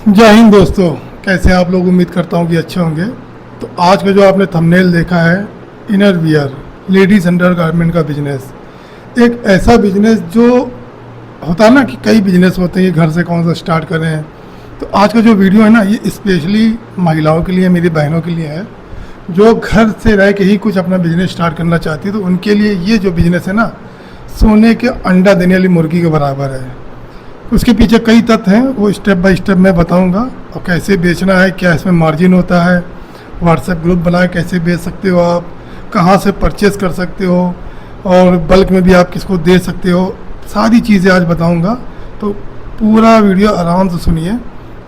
जय हिंद दोस्तों, कैसे हैं आप लोग। उम्मीद करता हूँ कि अच्छे होंगे। तो आज का जो आपने थंबनेल देखा है, inner wear ladies under garment का बिजनेस, एक ऐसा बिजनेस जो होता है ना कि कई बिजनेस होते हैं, घर से कौन सा स्टार्ट करें। तो आज का जो वीडियो है ना, ये स्पेशली महिलाओं के लिए, मेरी बहनों के लिए है, जो घर से रह के ही कुछ अपना बिजनेस स्टार्ट करना चाहती है। तो उनके लिए ये जो बिजनेस है ना, सोने के अंडा देने वाली मुर्गी के बराबर है। उसके पीछे कई तथ्य हैं, वो स्टेप बाय स्टेप मैं बताऊंगा। और कैसे बेचना है, क्या इसमें मार्जिन होता है, व्हाट्सएप ग्रुप बनाए कैसे बेच सकते हो आप, कहाँ से परचेज़ कर सकते हो, और बल्क में भी आप किसको दे सकते हो, सारी चीज़ें आज बताऊंगा। तो पूरा वीडियो आराम से सुनिए,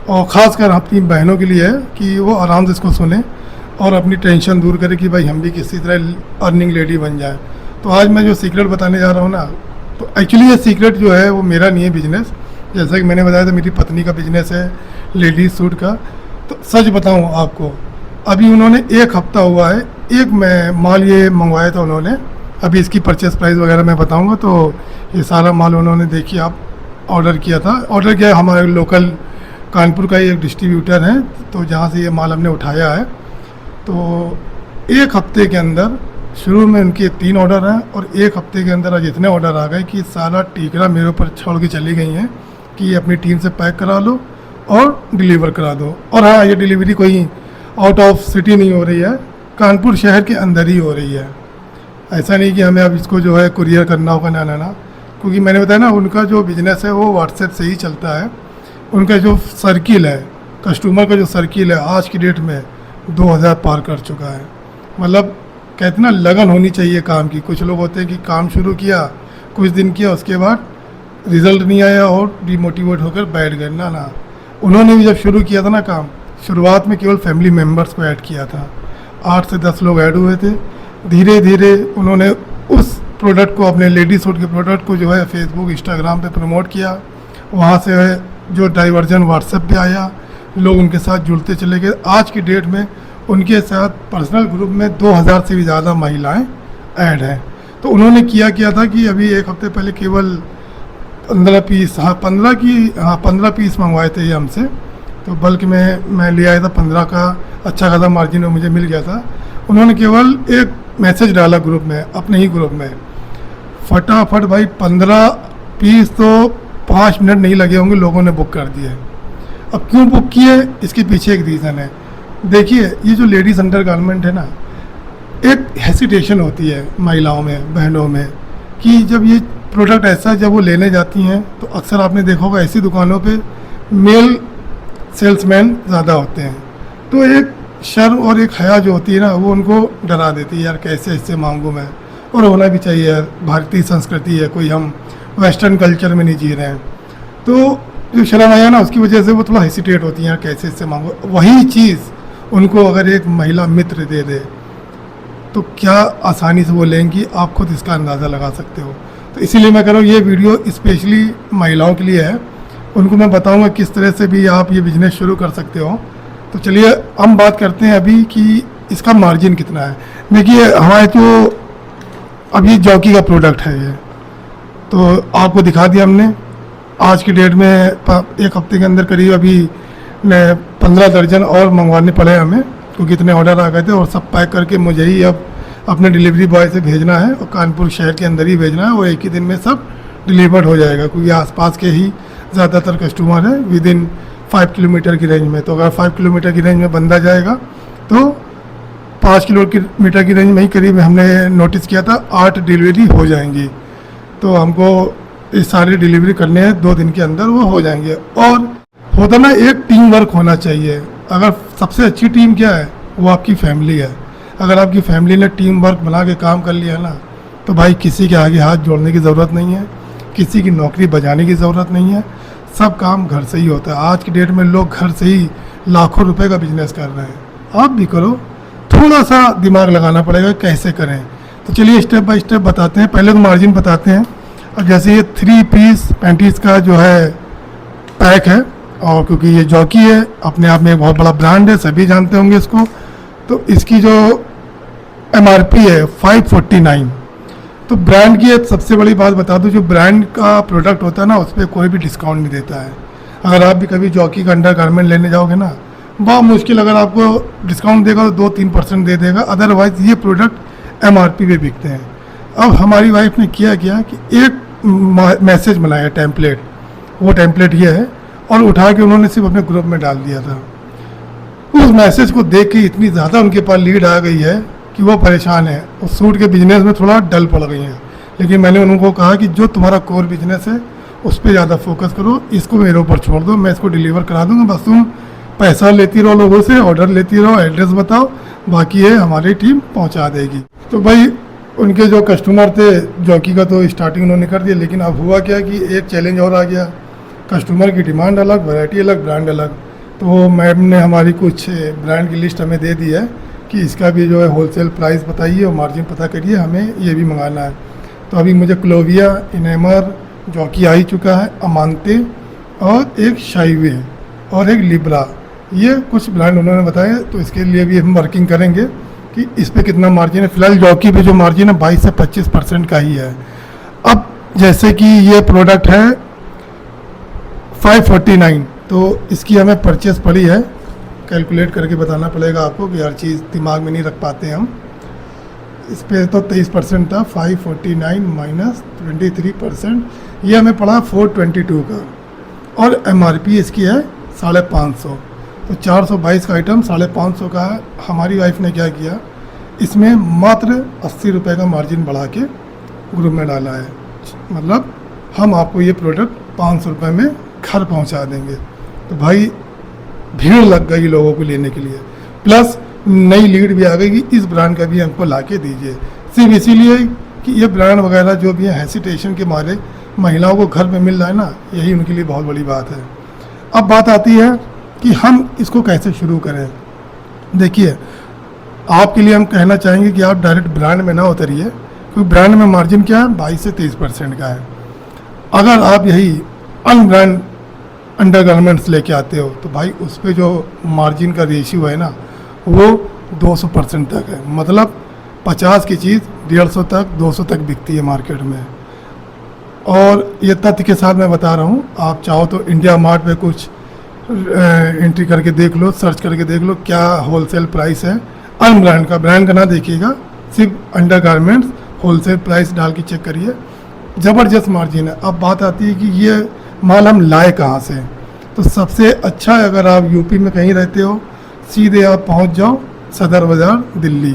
और ख़ासकर अपनी बहनों के लिए है कि वो आराम से इसको सुने और अपनी टेंशन दूर करें कि भाई हम भी किसी तरह अर्निंग लेडी बन जाए। तो आज मैं जो सीक्रेट बताने जा रहा हूँ ना, तो एक्चुअली ये सीक्रेट जो है वो मेरा नहीं है बिजनेस। जैसा कि मैंने बताया था, मेरी पत्नी का बिजनेस है लेडीज सूट का। तो सच बताऊं आपको, अभी उन्होंने 1 हफ्ता हुआ है, एक मैं माल ये मंगवाया था उन्होंने। अभी इसकी परचेस प्राइस वगैरह मैं बताऊंगा। तो ये सारा माल उन्होंने देखिए आप ऑर्डर किया था। ऑर्डर किया हमारे लोकल कानपुर का ही एक डिस्ट्रीब्यूटर है, तो जहाँ से ये माल हमने उठाया है। तो 1 हफ्ते के अंदर शुरू में उनके 3 ऑर्डर हैं, और 1 हफ्ते के अंदर आज इतने ऑर्डर आ गए कि सारा टीकरा मेरे ऊपर छोड़ के चली गई हैं कि ये अपनी टीम से पैक करा लो और डिलीवर करा दो। और हाँ, ये डिलीवरी कोई आउट ऑफ सिटी नहीं हो रही है, कानपुर शहर के अंदर ही हो रही है। ऐसा नहीं कि हमें अब इसको जो है कुरियर करना होगा, ना। क्योंकि मैंने बताया ना, उनका जो बिज़नेस है वो व्हाट्सएप से ही चलता है। उनका जो सर्किल है, कस्टमर का जो सर्किल है, आज की डेट में 2000 पार कर चुका है। मतलब कहते ना, लगन होनी चाहिए काम की। कुछ लोग होते हैं कि काम शुरू किया, कुछ दिन किया, उसके बाद रिज़ल्ट नहीं आया और डिमोटिवेट होकर बैठ गए। ना, उन्होंने भी जब शुरू किया था ना काम, शुरुआत में केवल फैमिली मेम्बर्स को ऐड किया था। 8 से 10 लोग ऐड हुए थे। धीरे धीरे उन्होंने उस प्रोडक्ट को, अपने लेडी सूट के प्रोडक्ट को जो है फेसबुक, इंस्टाग्राम पे प्रमोट किया। वहाँ से जो डाइवर्जन व्हाट्सएप पे आया, लोग उनके साथ जुड़ते चले गए। आज की डेट में उनके साथ पर्सनल ग्रुप में 2000 से भी ज़्यादा महिलाएं ऐड हैं। तो उन्होंने किया था कि अभी 1 हफ्ते पहले केवल 15 पीस, 15 पीस मंगवाए थे ये हमसे। तो बल्क में मैं ले आया था 15 का, अच्छा खासा मार्जिन मुझे मिल गया था। उन्होंने केवल एक मैसेज डाला ग्रुप में, अपने ही ग्रुप में, फटाफट भाई 15 पीस तो 5 मिनट नहीं लगे होंगे, लोगों ने बुक कर दिए। अब क्यों बुक किए, इसके पीछे एक रीज़न है। देखिए, ये जो लेडीज़ अंडर गारमेंट है ना, एक हेसिटेशन होती है महिलाओं में, बहनों में, कि जब ये प्रोडक्ट ऐसा जब वो लेने जाती हैं, तो अक्सर आपने देखा होगा ऐसी दुकानों पे मेल सेल्समैन ज़्यादा होते हैं। तो एक शर्म और एक हया जो होती है ना, वो उनको डरा देती है, यार कैसे इससे मांगूँ मैं। और होना भी चाहिए यार, भारतीय संस्कृति है, कोई हम वेस्टर्न कल्चर में नहीं जी रहे हैं। तो जो शर्म आया ना, उसकी वजह से वो थोड़ा हेसिटेट होती है, यार कैसे इससे मांगो। वही चीज़ उनको अगर एक महिला मित्र दे दे, तो क्या आसानी से वो लेंगी, आप खुद इसका अंदाज़ा लगा सकते हो। तो इसीलिए मैं कह रहा हूँ, ये वीडियो स्पेशली महिलाओं के लिए है। उनको मैं बताऊंगा किस तरह से भी आप ये बिज़नेस शुरू कर सकते हो। तो चलिए हम बात करते हैं अभी कि इसका मार्जिन कितना है। देखिए, हमारे जो अभी जॉकी का प्रोडक्ट है ये, तो आपको दिखा दिया हमने। आज की डेट में 1 हफ्ते के अंदर करीब अभी 15 दर्जन और मंगवाने पड़े हमें, क्योंकि इतने ऑर्डर आ गए थे। और सब पैक करके मुझे ही अब अपने डिलीवरी बॉय से भेजना है, और कानपुर शहर के अंदर ही भेजना है, और एक ही दिन में सब डिलीवर्ड हो जाएगा। क्योंकि आसपास के ही ज़्यादातर कस्टमर हैं विद इन 5 किलोमीटर की रेंज में। तो अगर 5 किलोमीटर की रेंज में बंदा जाएगा, तो 5 किलोमीटर की रेंज में ही करीब हमने नोटिस किया था 8 डिलीवरी हो जाएंगी। तो हमको ये सारी डिलीवरी करने हैं 2 दिन के अंदर, वो हो जाएंगे। और होता ना, एक टीम वर्क होना चाहिए। अगर सबसे अच्छी टीम क्या है, वो आपकी फैमिली है। अगर आपकी फैमिली ने टीम वर्क बना के काम कर लिया ना, तो भाई किसी के आगे हाथ जोड़ने की ज़रूरत नहीं है, किसी की नौकरी बजाने की ज़रूरत नहीं है। सब काम घर से ही होता है। आज की डेट में लोग घर से ही लाखों रुपए का बिजनेस कर रहे हैं। आप भी करो, थोड़ा सा दिमाग लगाना पड़ेगा कैसे करें। तो चलिए स्टेप बाय स्टेप बताते हैं। पहले तो मार्जिन बताते हैं। और जैसे ये 3 पीस पैंटीज़ का जो है पैक है, और क्योंकि ये जॉकी है, अपने आप में एक बहुत बड़ा ब्रांड है, सभी जानते होंगे इसको। तो इसकी जो MRP है 549। तो ब्रांड की एक सबसे बड़ी बात बता दूं, जो ब्रांड का प्रोडक्ट होता है ना, उस पर कोई भी डिस्काउंट नहीं देता है। अगर आप भी कभी जॉकी का अंडर गारमेंट लेने जाओगे ना, बहुत मुश्किल अगर आपको डिस्काउंट देगा तो 2-3% दे देगा, अदरवाइज ये प्रोडक्ट MRP पे बिकते हैं। अब हमारी वाइफ ने किया क्या कि एक मैसेज बनाया टेम्पलेट, वो टेम्पलेट ये है, और उठा के उन्होंने सिर्फ अपने ग्रुप में डाल दिया था। उस मैसेज को देख के इतनी ज़्यादा उनके पास लीड आ गई है कि वो परेशान है, उस सूट के बिजनेस में थोड़ा डल पड़ गई हैं। लेकिन मैंने उनको कहा कि जो तुम्हारा कोर बिजनेस है उस पर ज़्यादा फोकस करो, इसको मेरे ऊपर छोड़ दो, मैं इसको डिलीवर करा दूंगा, बस तुम पैसा लेती रहो लोगों से, ऑर्डर लेती रहो, एड्रेस बताओ, बाकी ये हमारी टीम पहुंचा देगी। तो भाई उनके जो कस्टमर थे जॉकी का तो स्टार्टिंग उन्होंने कर दिया, लेकिन अब हुआ क्या कि एक चैलेंज और आ गया, कस्टमर की डिमांड अलग, वैरायटी अलग, ब्रांड अलग। तो मैम ने हमारी कुछ ब्रांड की लिस्ट हमें दे दी है कि इसका भी जो है होलसेल प्राइस बताइए और मार्जिन पता करिए, हमें ये भी मंगाना है। तो अभी मुझे क्लोविया, इनेमर, जॉकी आ ही चुका है, अमांते और एक शाइवे और एक लिब्रा, ये कुछ ब्रांड उन्होंने बताए। तो इसके लिए भी हम वर्किंग करेंगे कि इस पर कितना मार्जिन है। फिलहाल जॉकी पे जो मार्जिन है 22 से 25% का ही है। अब जैसे कि ये प्रोडक्ट है 549, तो इसकी हमें परचेस पड़ी है, कैलकुलेट करके बताना पड़ेगा आपको कि हर चीज़ दिमाग में नहीं रख पाते हम। इस पे तो 23% था, 549 माइनस 23%, ये हमें पड़ा 422 का, और MRP इसकी है 550। तो 422 का आइटम 550 का है। हमारी वाइफ ने क्या किया, इसमें मात्र 80 रुपये का मार्जिन बढ़ा के ग्रुप में डाला है, मतलब हम आपको ये प्रोडक्ट 500 रुपये में घर पहुंचा देंगे। तो भाई भीड़ लग गई लोगों को लेने के लिए, प्लस नई लीड भी आ गई कि इस ब्रांड का भी हमको ला के दीजिए, सिर्फ इसीलिए कि ये ब्रांड वगैरह जो भी है हेसिटेशन के मारे महिलाओं को घर में मिल रहा है ना, यही उनके लिए बहुत बड़ी बात है। अब बात आती है कि हम इसको कैसे शुरू करें। देखिए, आपके लिए हम कहना चाहेंगे कि आप डायरेक्ट ब्रांड में ना उतरिए, क्योंकि ब्रांड में मार्जिन क्या है, 22 से 23% का है। अगर आप यही अनब्रांड अंडरगारमेंट्स लेके आते हो तो भाई उस पर जो मार्जिन का रेशियो है ना, वो 200% तक है, मतलब 50 की चीज़ 150 तक 200 तक बिकती है मार्केट में। और ये तथ्य के साथ मैं बता रहा हूँ, आप चाहो तो इंडिया मार्ट पे कुछ एंट्री करके देख लो, सर्च करके देख लो क्या होलसेल प्राइस है अनब्रांड का। ब्रांड का ना देखिएगा, सिर्फ अंडरगारमेंट्स होलसेल प्राइस डाल के चेक करिए, ज़बरदस्त मार्जिन है। अब बात आती है कि ये माल हम लाए कहाँ से। तो सबसे अच्छा है, अगर आप यूपी में कहीं रहते हो, सीधे आप पहुँच जाओ सदर बाज़ार दिल्ली,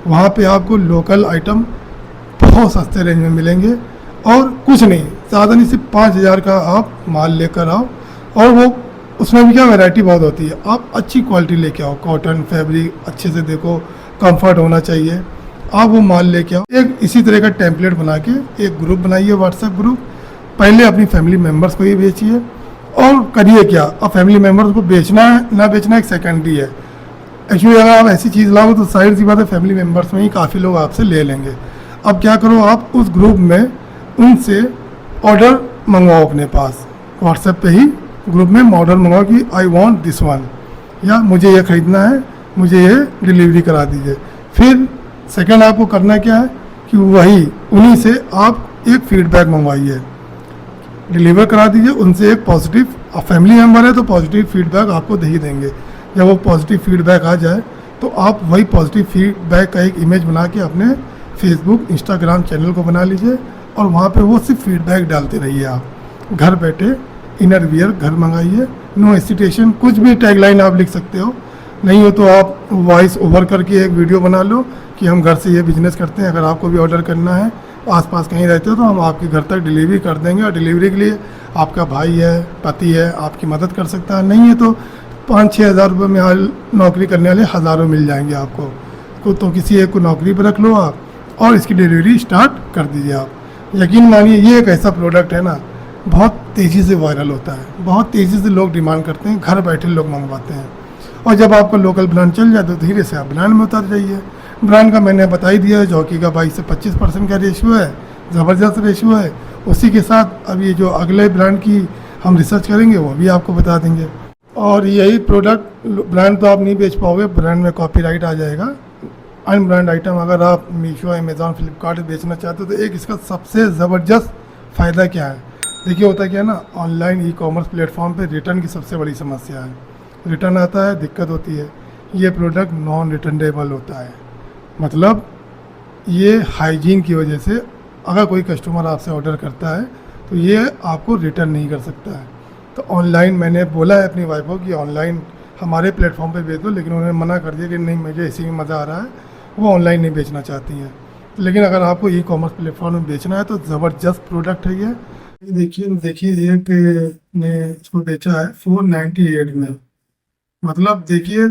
वहाँ पे आपको लोकल आइटम बहुत सस्ते रेंज में मिलेंगे, और कुछ नहीं, ज़्यादा नहीं, सिर्फ 5000 का आप माल लेकर आओ, और वो उसमें भी क्या वैरायटी बहुत होती है। आप अच्छी क्वालिटी लेके आओ, कॉटन फैब्रिक अच्छे से देखो, कंफर्ट होना चाहिए, आप वो माल लेके आओ। एक इसी तरह का टेम्पलेट बना के एक ग्रुप बनाइए, व्हाट्सएप ग्रुप, पहले अपनी फैमिली मेम्बर्स को ही बेचिए, और करिए क्या, अब फैमिली मेम्बर्स को बेचना है ना बेचना एक सेकेंडरी है। एक्चुअली अगर आप ऐसी चीज़ लाओ तो साइड सी बात है, फैमिली मेम्बर्स में ही काफ़ी लोग आपसे ले लेंगे। अब क्या करो, आप उस ग्रुप में उनसे ऑर्डर मंगवाओ अपने पास, व्हाट्सएप पे ही ग्रुप में ऑर्डर मंगवाओ कि आई वांट दिस वन, या मुझे ये ख़रीदना है, मुझे ये डिलीवरी करा दीजिए। फिर सेकंड आपको करना क्या है कि वही उन्हीं से आप एक फीडबैक मंगवाइए, डिलीवर करा दीजिए, उनसे एक पॉजिटिव, फैमिली मेम्बर है तो पॉजिटिव फीडबैक आपको दे ही देंगे। जब वो पॉजिटिव फीडबैक आ जाए तो आप वही पॉजिटिव फीडबैक का एक इमेज बना के अपने फेसबुक इंस्टाग्राम चैनल को बना लीजिए, और वहाँ पे वो सिर्फ फीडबैक डालते रहिए। आप घर बैठे इनर वियर घर मंगाइए, नो हेसिटेशन, कुछ भी टैगलाइन आप लिख सकते हो, नहीं हो तो आप वॉइस ओवर करके एक वीडियो बना लो कि हम घर से ये बिज़नेस करते हैं, अगर आपको भी ऑर्डर करना है, आसपास कहीं रहते हो तो हम आपके घर तक डिलीवरी कर देंगे, और डिलीवरी के लिए आपका भाई है, पति है, आपकी मदद कर सकता है। नहीं है तो 5-6 हज़ार रुपये में हाल नौकरी करने वाले हज़ारों मिल जाएंगे आपको। तो किसी एक को नौकरी पर रख लो आप, और इसकी डिलीवरी स्टार्ट कर दीजिए आप। यकीन मानिए, ये एक ऐसा प्रोडक्ट है ना, बहुत तेज़ी से वायरल होता है, बहुत तेज़ी से लोग डिमांड करते हैं, घर बैठे लोग मंगवाते हैं। और जब आपका लोकल ब्रांड चल जाए तो धीरे से आप ब्रांड में उतर जाइए। ब्रांड का मैंने बता ही दिया है, जॉकी का 22 से 25% का रेशियो है, ज़बरदस्त रेशियो है। उसी के साथ अब ये जो अगले ब्रांड की हम रिसर्च करेंगे वो भी आपको बता देंगे। और यही प्रोडक्ट, ब्रांड तो आप नहीं बेच पाओगे, ब्रांड में कॉपीराइट आ जाएगा। अनब्रांड आइटम अगर आप मीशो, अमेज़ॉन, फ्लिपकार्ट बेचना चाहते हो तो एक इसका सबसे ज़बरदस्त फ़ायदा क्या है, देखिए होता क्या है ना, ऑनलाइन ई कॉमर्स प्लेटफॉर्म पे रिटर्न की सबसे बड़ी समस्या है। रिटर्न आता है, दिक्कत होती है। ये प्रोडक्ट नॉन रिटर्नेबल होता है, मतलब ये हाइजीन की वजह से अगर कोई कस्टमर आपसे ऑर्डर करता है तो ये आपको रिटर्न नहीं कर सकता है। तो ऑनलाइन मैंने बोला है अपनी वाइफ को कि ऑनलाइन हमारे प्लेटफॉर्म पे बेच दो, लेकिन उन्होंने मना कर दिया कि नहीं, मुझे इसी में मज़ा आ रहा है, वो ऑनलाइन नहीं बेचना चाहती हैं। लेकिन अगर आपको ई कॉमर्स प्लेटफॉर्म में बेचना है तो ज़बरदस्त प्रोडक्ट है ये। देखिए देखिए, एक ने इसको बेचा है 498 में, मतलब देखिए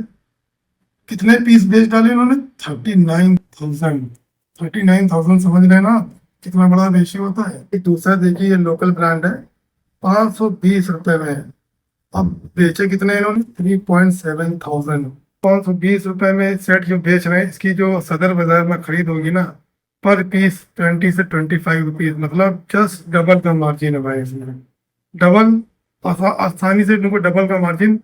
कितने पीस बेच डाले इन्होंने, 39,000। 39,000 समझ रहे हैं ना कितना बड़ा रेशियो होता है। एक दूसरा देखिए, ये लोकल ब्रांड है, 520 रुपये में। अब बेचे कितने इन्होंने, 3.7 थाउजेंड। 520 रुपये में सेट जो बेच रहे हैं, इसकी जो सदर बाजार में खरीद होगी ना, पर पीस 20 से 25 रुपीज, मतलब जस्ट डबल का मार्जिन है भाई इसमें। डबल, आसानी से इनको डबल का मार्जिन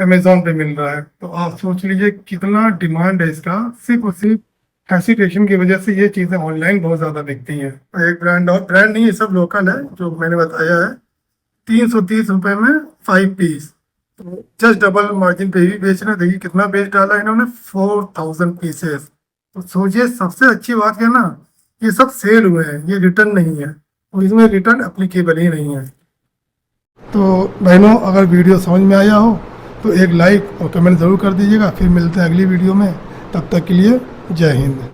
अमेजोन पे मिल रहा है। तो आप सोच लीजिए कितना डिमांड है इसका, सिर्फ और सिर्फ हेसिटेशन की वजह से ये चीज़ें ऑनलाइन बहुत ज़्यादा बिकती हैं। एक ब्रांड, और ब्रांड नहीं, ये सब लोकल है जो मैंने बताया है। 330 रुपये में 5 पीस, तो जस्ट डबल मार्जिन पे ही बेच रहे हैं। देखिए कितना बेच डाला इन्होंने, 4,000 पीसेस। तो सोचिए, सबसे अच्छी बात क्या है ना, ये सब सेल हुए हैं, ये रिटर्न नहीं है, और इसमें रिटर्न अप्लीकेबल ही नहीं है। तो बहनों, अगर वीडियो समझ में आया हो तो एक लाइक और कमेंट ज़रूर कर दीजिएगा। फिर मिलते हैं अगली वीडियो में, तब तक के लिए जय हिंद।